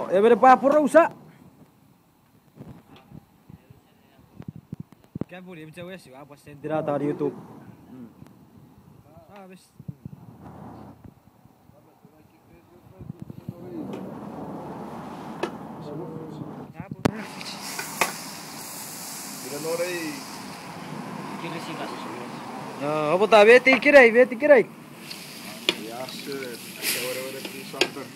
Ya berapa rusak? Kan boleh macam wes apa sendiri dari YouTube. Habis. Apa tak beti kirai? Ya, ahora aquí saltan.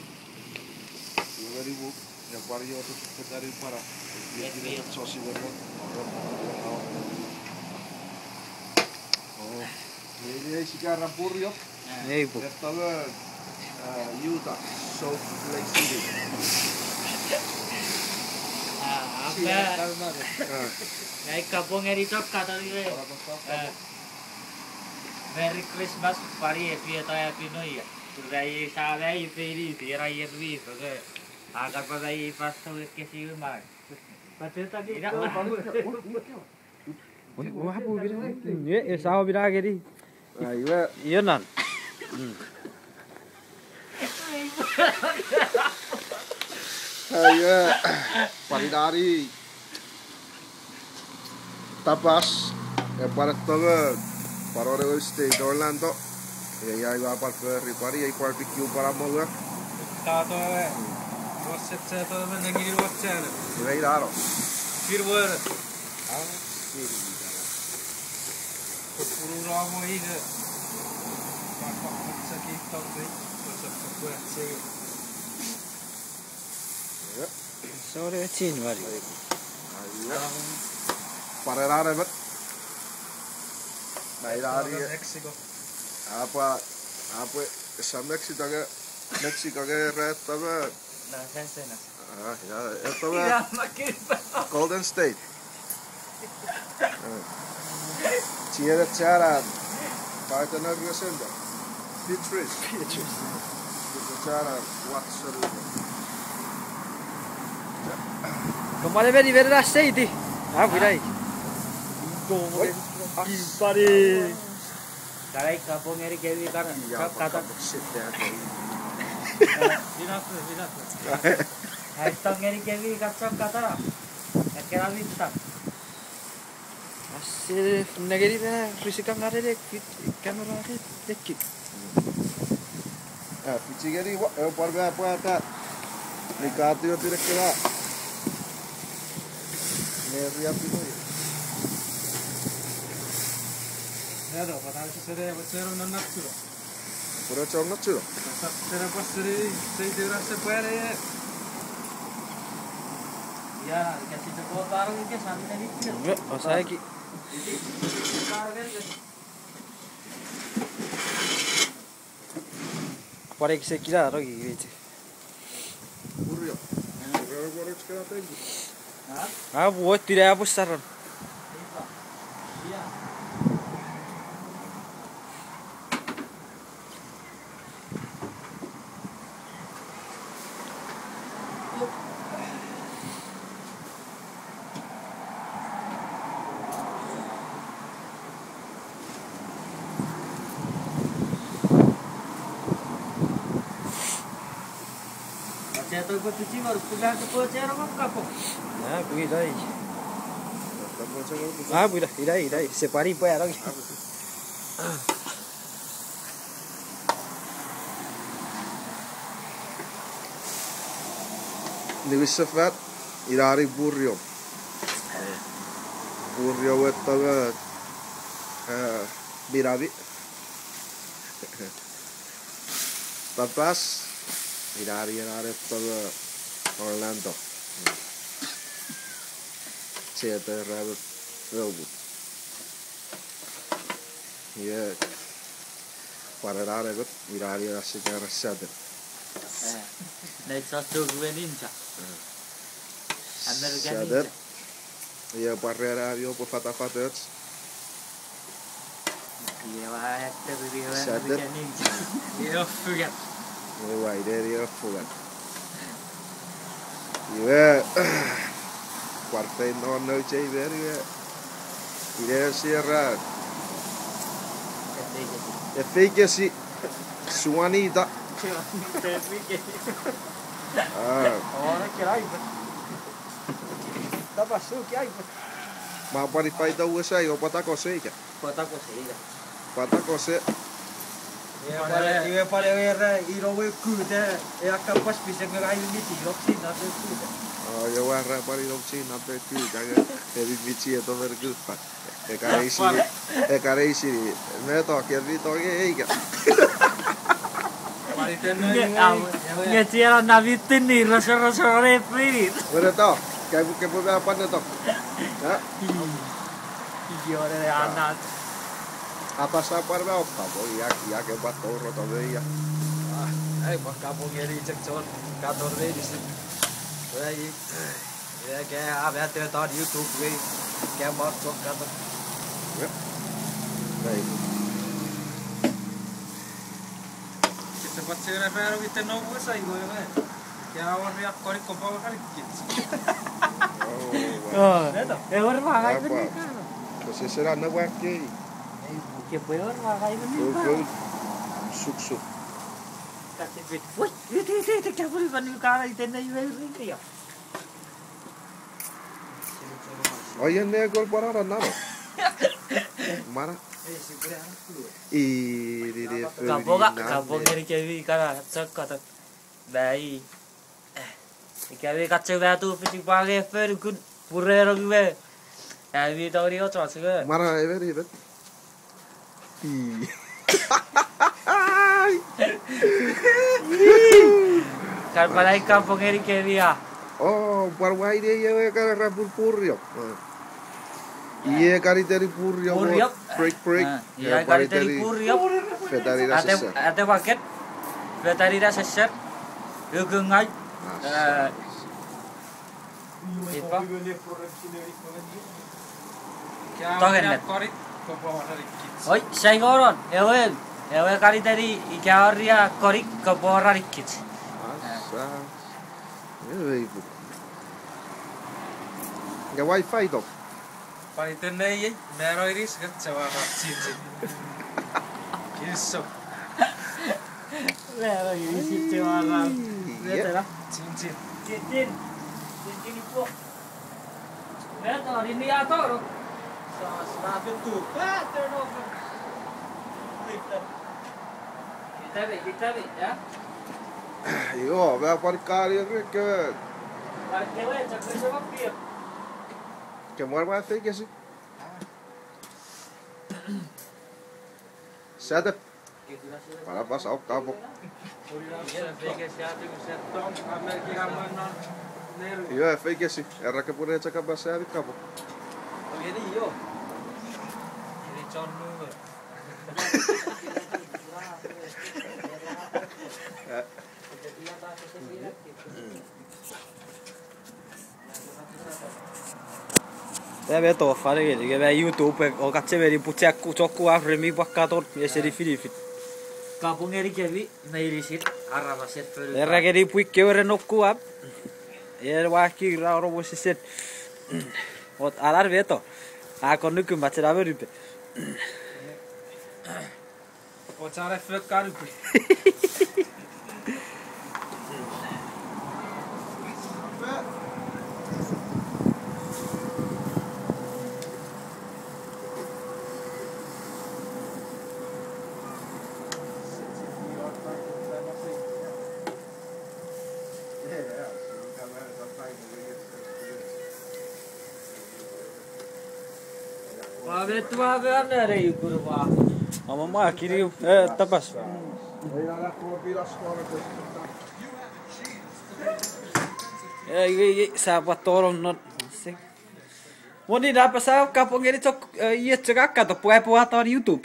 Ya para yo otro secretario para el socio de ini sekarang Puryo. Ya ibu. Restaurant Utah, Salt Lake City. Naik kampung eri top kata dia. Merry Christmas, pari happy New Year. Turai sabai peri tera year vi so ke. Agar padai pas to ke si mar. Patut tadi. Wah bu bira. Ya sawo bira geri. Iya nan. Saya Paridari Tapas para todo para el state de Orlando y ya iba para el ripari y barbecue para mover Tato WhatsApp se to menangir WhatsApp. y raro Firwer. Puro ramo ini. Pak sakit tak deh. WhatsApp kuat sih. Sore chin mari. para el área Mexico. apa esa México que resta Nah, sense. ya esto Golden State Tiene cara para tener resenda Beatrice cara Watson Kembali beri aceite. Ah, virai. Pari. Tarai kampung eri kevi kan. Kata. Dinatu. Hashtag eri kevi kata. Ekera bita. Masih negeri na fisika ngare dek kamera dekit. Pichigeri para apa Ricardo yo tienes que dar rápido Ya do, padahal sere non natsuro. por eso no chido Sere passere sei dura se puede. Ya, kasi to ko parang ke samne dikti. Ya, saya ki. Pare que se kira rogi gitu. ocurrió por eso que la tengo Ah, buat tidak apa saran. Iya. Saya tahu kau cuci baru pulang ke Pocah orang kapok. Ah, bui dai. estamos en Ah, bui dai. Se pari pa rogi. Nivisafat irari burrio esta Birabi Tapas irari esta Orlando Siete Rabbit Robot Yeah para irari así que resete Naik satu gue ninja. American Shadet ninja. Ya barrera yo por fatafats Iya wah, aktor dia Shadet. American ninja. Dia forget. Muy guay, de fugan. Y ve, cuarta y no noche y ver, y de cierra, es fake si, su anita, Tapi ah, orang Ma pari paita USA o patako se ikä. Patako se ikä. Patako se. Iwe pare era irowe kute e akapas bisa ngai miti roksi na se kute. Jo värrä pari roksi na pe kykä. Eli mitsi et over kyppä. Eka reisi. Me toki vito eikä. Pari tenne. Nge tiela na vitini roso repri. Ora to. Que puede aparte to. Iyo de anak. Apa sapar ba oktapo ya que pato roto veía. Ai kaupungeri cekcon kantor we di sini. Ai ya kayak apa tuh tau di YouTube we kayak mau cok kantor. Baik. Cepat sih baru kita nunggu saya gue kan. Ya awal riak kori kopal kali gitu. Oh, ewer makai benih kan. Pues ese era no que Que peor makai benih. Suk. Kasih bit. Woi, itu kabur benih kara itu nih itu ya. Oye, ne gol para nada. Mara. Kapong ngeri kewi kara cek kata bayi. Kewi kacau batu piti pagi fer kun purre rogi. Kewi tahu dia terus ke. Mara everi. Kan palai kapong ngeri kewi ya. Oh, parwai dia ya kara rapur purrio. Iya kari dari purrio. Break. Iya kari dari purrio. Vetarira sesser. Ate paket. Vetarira sesser. Ugungai. Ipa. Togen net. Kori kopal kali gitu. Oi, saya ngoron. Ewe kari dari ikaria korik kopora rikit. Asa. Ibu. Nggak wifi dong. Pari tenne ye mero iris kan cawa cincin. Kiso. Mero iris cawa. Iya. Cincin. Cincin itu. Betul, ini ator. Semakin tuh. Turnover. Kita ya. Joo, vähän pari kaalia rikkeä. Parkkewe cakre sama pir. Que muer vai fake assim. Sete. Para passar o cabo. Joo, é fake assim. Era que por aí acabar passar o cabo. Ini yo. Ini connu. Tämä veto fare che vai YouTube o katse veri putsia cocku afrimi pakkator ja se rifilifit. Kampung eri kevi meirisit arrabaset föl. Erra che di puikki ore nokkua. Er waki rauro voiset. Ot alar veto. A con nukum batera veripe. Otsare fökkarupi. Pavetua veanne rei kurva. Mamma kiri tapas. Sahabat tolong not. Moni dapat saya kapong ini cok iya cekak atau puai-puai atau di YouTube.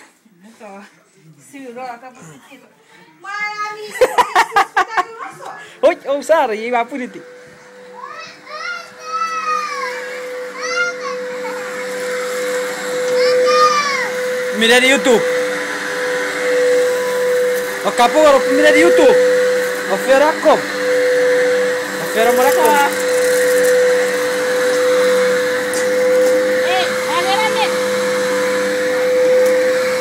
Oi, oh sar, iya apa ini? Mira di YouTube. O kapong orang mira di YouTube. O ferakom. O ferakom.